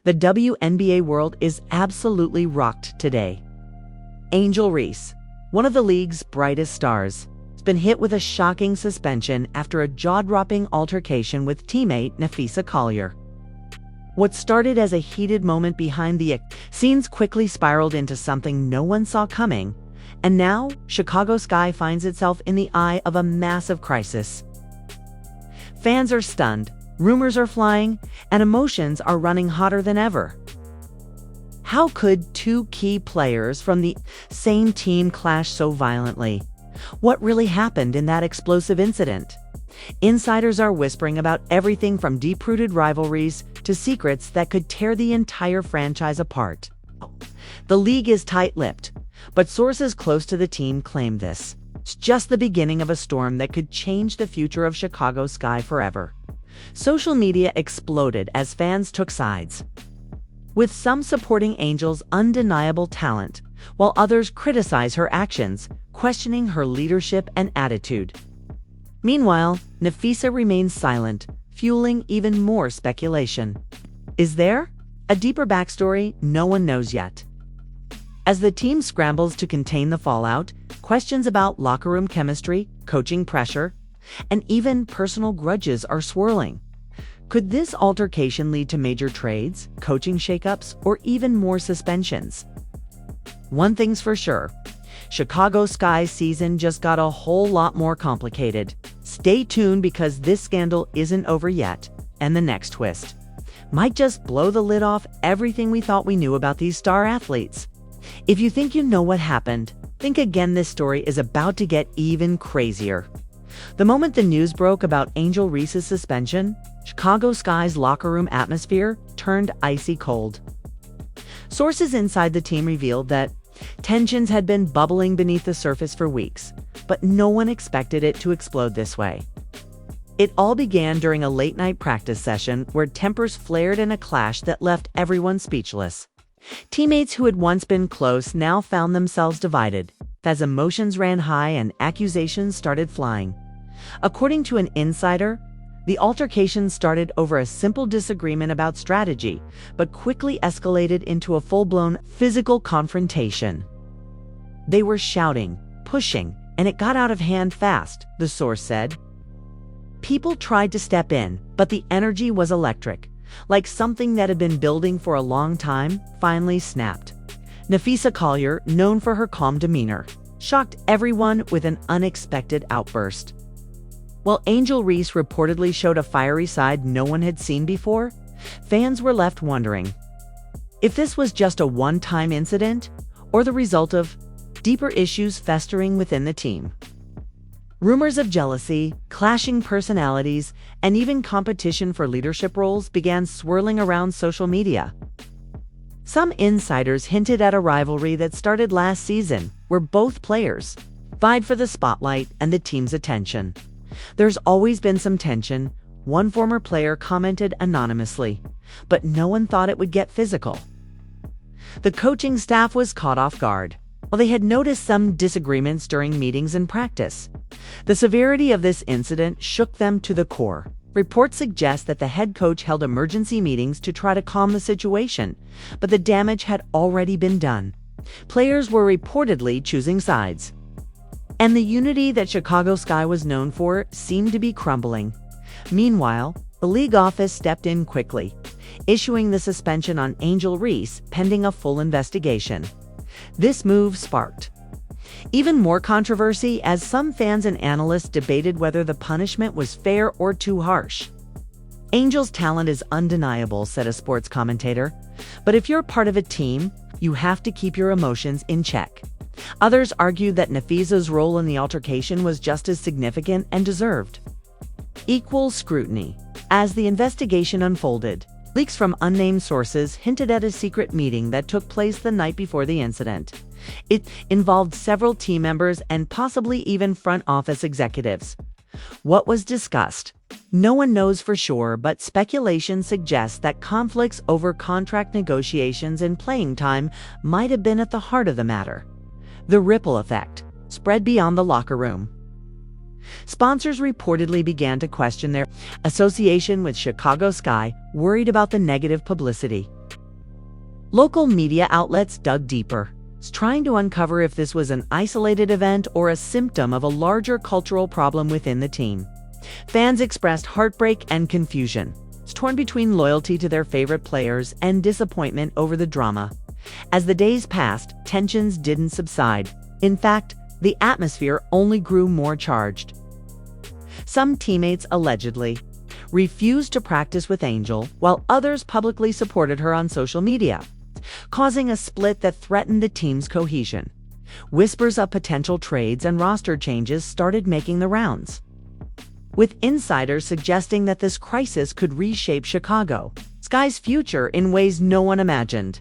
The WNBA world is absolutely rocked today. Angel Reese, one of the league's brightest stars, has been hit with a shocking suspension after a jaw-dropping altercation with teammate Napheesa Collier. What started as a heated moment behind the scenes quickly spiraled into something no one saw coming, and now Chicago Sky finds itself in the eye of a massive crisis. Fans are stunned, rumors are flying, and emotions are running hotter than ever. How could two key players from the same team clash so violently? What really happened in that explosive incident? Insiders are whispering about everything from deep-rooted rivalries to secrets that could tear the entire franchise apart. The league is tight-lipped, but sources close to the team claim this. It's just the beginning of a storm that could change the future of Chicago Sky forever. Social media exploded as fans took sides, with some supporting Angel's undeniable talent, while others criticize her actions, questioning her leadership and attitude. Meanwhile, Napheesa remains silent, fueling even more speculation. Is there a deeper backstory no one knows yet? As the team scrambles to contain the fallout, questions about locker room chemistry, coaching pressure, and even personal grudges are swirling. Could this altercation lead to major trades, coaching shakeups, or even more suspensions? One thing's for sure, Chicago Sky's season just got a whole lot more complicated. Stay tuned because this scandal isn't over yet, and the next twist might just blow the lid off everything we thought we knew about these star athletes. If you think you know what happened, think again. This story is about to get even crazier. The moment the news broke about Angel Reese's suspension, Chicago Sky's locker room atmosphere turned icy cold. Sources inside the team revealed that tensions had been bubbling beneath the surface for weeks, but no one expected it to explode this way. It all began during a late-night practice session where tempers flared in a clash that left everyone speechless. Teammates who had once been close now found themselves divided, as emotions ran high and accusations started flying. According to an insider, the altercation started over a simple disagreement about strategy, but quickly escalated into a full-blown physical confrontation. They were shouting, pushing, and it got out of hand fast, the source said. People tried to step in, but the energy was electric, like something that had been building for a long time finally snapped. Napheesa Collier, known for her calm demeanor, shocked everyone with an unexpected outburst. While Angel Reese reportedly showed a fiery side no one had seen before, fans were left wondering if this was just a one-time incident or the result of deeper issues festering within the team. Rumors of jealousy, clashing personalities, and even competition for leadership roles began swirling around social media. Some insiders hinted at a rivalry that started last season, where both players vied for the spotlight and the team's attention. There's always been some tension, one former player commented anonymously, but no one thought it would get physical. The coaching staff was caught off guard, while they had noticed some disagreements during meetings and practice. The severity of this incident shook them to the core. Reports suggest that the head coach held emergency meetings to try to calm the situation, but the damage had already been done. Players were reportedly choosing sides, and the unity that Chicago Sky was known for seemed to be crumbling. Meanwhile, the league office stepped in quickly, issuing the suspension on Angel Reese pending a full investigation. This move sparked even more controversy as some fans and analysts debated whether the punishment was fair or too harsh. Angel's talent is undeniable, said a sports commentator, but if you're part of a team, you have to keep your emotions in check. Others argued that Napheesa's role in the altercation was just as significant and deserved equal scrutiny. As the investigation unfolded, leaks from unnamed sources hinted at a secret meeting that took place the night before the incident. It involved several team members and possibly even front office executives. What was discussed? No one knows for sure, but speculation suggests that conflicts over contract negotiations and playing time might have been at the heart of the matter. The ripple effect spread beyond the locker room. Sponsors reportedly began to question their association with Chicago Sky, worried about the negative publicity. Local media outlets dug deeper, trying to uncover if this was an isolated event or a symptom of a larger cultural problem within the team. Fans expressed heartbreak and confusion, torn between loyalty to their favorite players and disappointment over the drama. As the days passed, tensions didn't subside. In fact, the atmosphere only grew more charged. Some teammates allegedly refused to practice with Angel, while others publicly supported her on social media, causing a split that threatened the team's cohesion. Whispers of potential trades and roster changes started making the rounds, with insiders suggesting that this crisis could reshape Chicago Sky's future in ways no one imagined.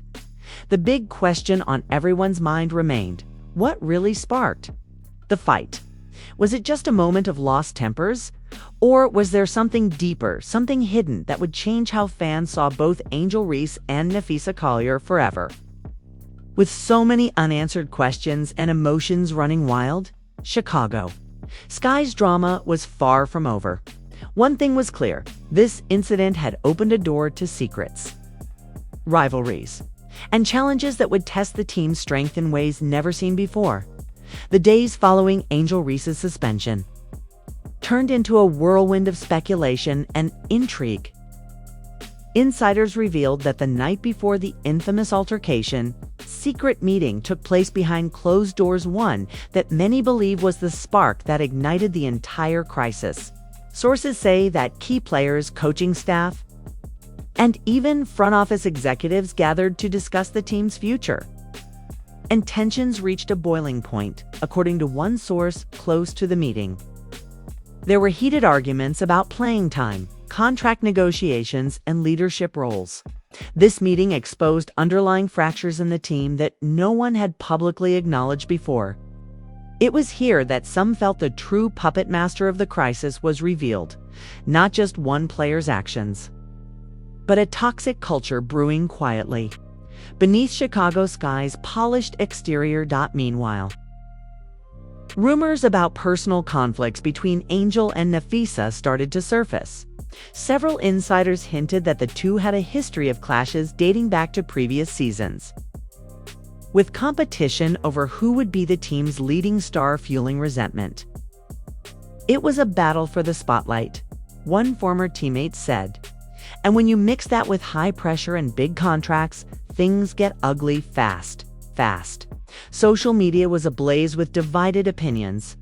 The big question on everyone's mind remained: what really sparked the fight? Was it just a moment of lost tempers? Or was there something deeper, something hidden that would change how fans saw both Angel Reese and Napheesa Collier forever? With so many unanswered questions and emotions running wild, Chicago Sky's drama was far from over. One thing was clear: this incident had opened a door to secrets, rivalries, and challenges that would test the team's strength in ways never seen before. The days following Angel Reese's suspension turned into a whirlwind of speculation and intrigue. Insiders revealed that the night before the infamous altercation, secret meeting took place behind closed doors, one that many believe was the spark that ignited the entire crisis. Sources say that key players, coaching staff, and even front office executives gathered to discuss the team's future. And tensions reached a boiling point, according to one source close to the meeting. There were heated arguments about playing time, contract negotiations, and leadership roles. This meeting exposed underlying fractures in the team that no one had publicly acknowledged before. It was here that some felt the true puppet master of the crisis was revealed, not just one player's actions, but a toxic culture brewing quietly beneath Chicago Sky's polished exterior. Meanwhile, rumors about personal conflicts between Angel and Napheesa started to surface. Several insiders hinted that the two had a history of clashes dating back to previous seasons, with competition over who would be the team's leading star fueling resentment. It was a battle for the spotlight, one former teammate said. And when you mix that with high pressure and big contracts, things get ugly fast. Social media was ablaze with divided opinions.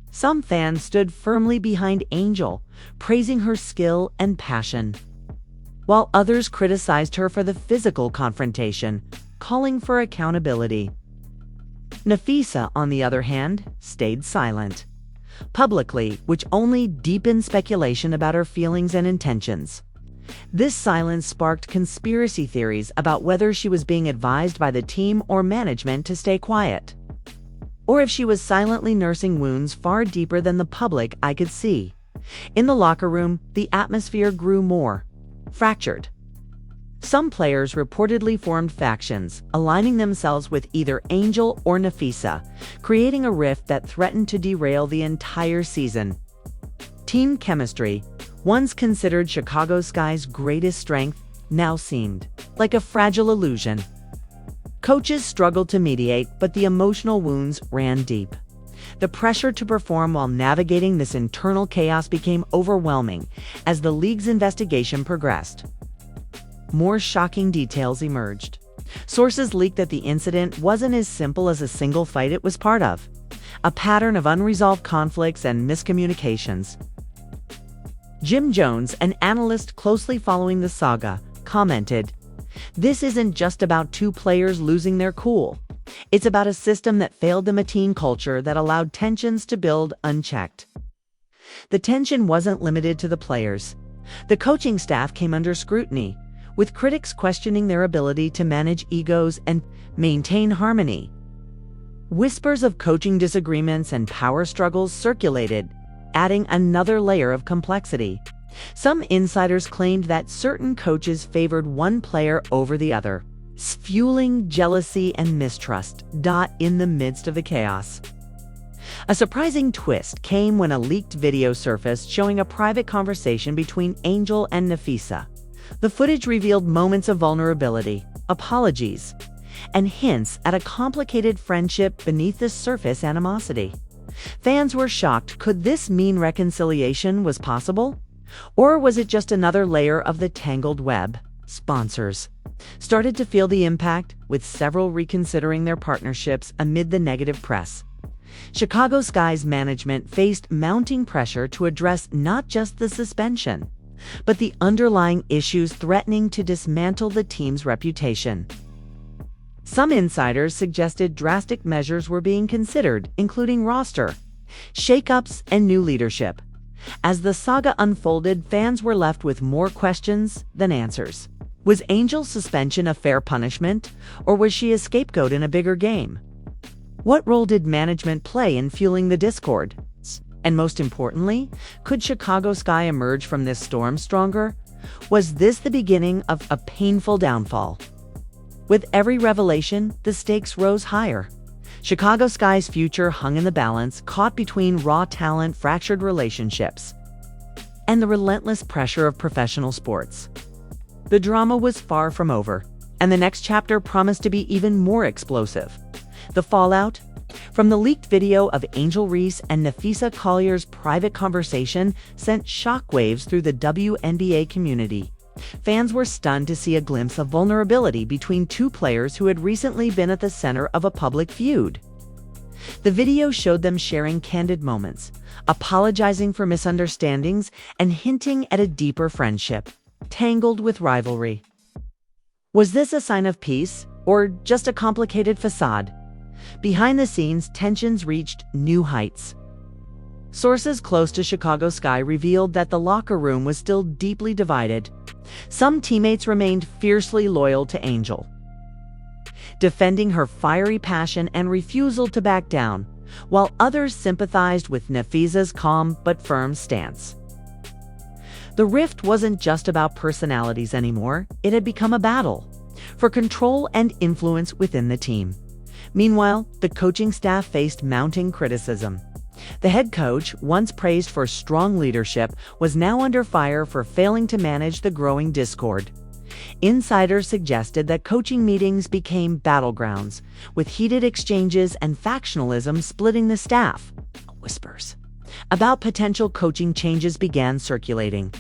Some fans stood firmly behind Angel, praising her skill and passion, while others criticized her for the physical confrontation, calling for accountability. Napheesa, on the other hand, stayed silent publicly, which only deepened speculation about her feelings and intentions. This silence sparked conspiracy theories about whether she was being advised by the team or management to stay quiet, or if she was silently nursing wounds far deeper than the public eye could see. In the locker room, the atmosphere grew more fractured. Some players reportedly formed factions, aligning themselves with either Angel or Napheesa, creating a rift that threatened to derail the entire season. Team chemistry, once considered Chicago Sky's greatest strength, now seemed like a fragile illusion. Coaches struggled to mediate, but the emotional wounds ran deep. The pressure to perform while navigating this internal chaos became overwhelming as the league's investigation progressed. More shocking details emerged. Sources leaked that the incident wasn't as simple as a single fight it was part of, a pattern of unresolved conflicts and miscommunications. Jim Jones, an analyst closely following the saga, commented, "This isn't just about two players losing their cool. It's about a system that failed them, a team culture that allowed tensions to build unchecked." The tension wasn't limited to the players. The coaching staff came under scrutiny, with critics questioning their ability to manage egos and maintain harmony. Whispers of coaching disagreements and power struggles circulated, adding another layer of complexity. Some insiders claimed that certain coaches favored one player over the other, fueling jealousy and mistrust. In the midst of the chaos, a surprising twist came when a leaked video surfaced showing a private conversation between Angel and Napheesa. The footage revealed moments of vulnerability, apologies, and hints at a complicated friendship beneath the surface animosity. Fans were shocked. Could this mean reconciliation was possible? Or was it just another layer of the tangled web? Sponsors started to feel the impact, with several reconsidering their partnerships amid the negative press. Chicago Sky's management faced mounting pressure to address not just the suspension, but the underlying issues threatening to dismantle the team's reputation. Some insiders suggested drastic measures were being considered, including roster shakeups and new leadership. As the saga unfolded, fans were left with more questions than answers. Was Angel's suspension a fair punishment, or was she a scapegoat in a bigger game? What role did management play in fueling the discord? And most importantly, could Chicago Sky emerge from this storm stronger? Was this the beginning of a painful downfall? With every revelation, the stakes rose higher. Chicago Sky's future hung in the balance, caught between raw talent, fractured relationships, and the relentless pressure of professional sports. The drama was far from over, and the next chapter promised to be even more explosive. The fallout? From the leaked video of Angel Reese and Napheesa Collier's private conversation sent shockwaves through the WNBA community. Fans were stunned to see a glimpse of vulnerability between two players who had recently been at the center of a public feud. The video showed them sharing candid moments, apologizing for misunderstandings, and hinting at a deeper friendship, tangled with rivalry. Was this a sign of peace, or just a complicated facade? Behind the scenes, tensions reached new heights. Sources close to Chicago Sky revealed that the locker room was still deeply divided. Some teammates remained fiercely loyal to Angel, defending her fiery passion and refusal to back down, while others sympathized with Napheesa's calm but firm stance. The rift wasn't just about personalities anymore. It had become a battle for control and influence within the team. Meanwhile, the coaching staff faced mounting criticism. The head coach, once praised for strong leadership, was now under fire for failing to manage the growing discord. Insiders suggested that coaching meetings became battlegrounds, with heated exchanges and factionalism splitting the staff. Whispers about potential coaching changes began circulating,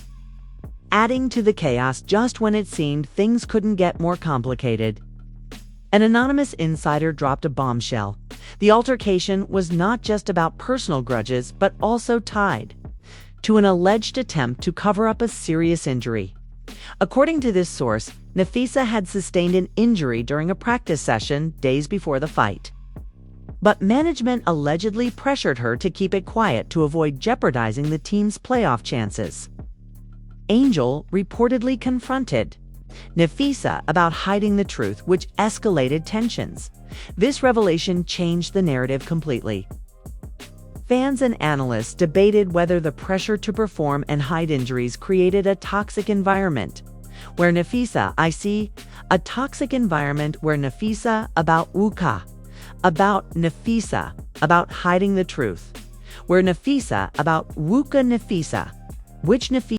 adding to the chaos just when it seemed things couldn't get more complicated. An anonymous insider dropped a bombshell. The altercation was not just about personal grudges, but also tied to an alleged attempt to cover up a serious injury. According to this source, Napheesa had sustained an injury during a practice session days before the fight. But management allegedly pressured her to keep it quiet to avoid jeopardizing the team's playoff chances. Angel reportedly confronted Napheesa about hiding the truth, which escalated tensions. This revelation changed the narrative completely. Fans and analysts debated whether the pressure to perform and hide injuries created a toxic environment where Napheesa about hiding the truth, where Napheesa about Wuka Napheesa, which Napheesa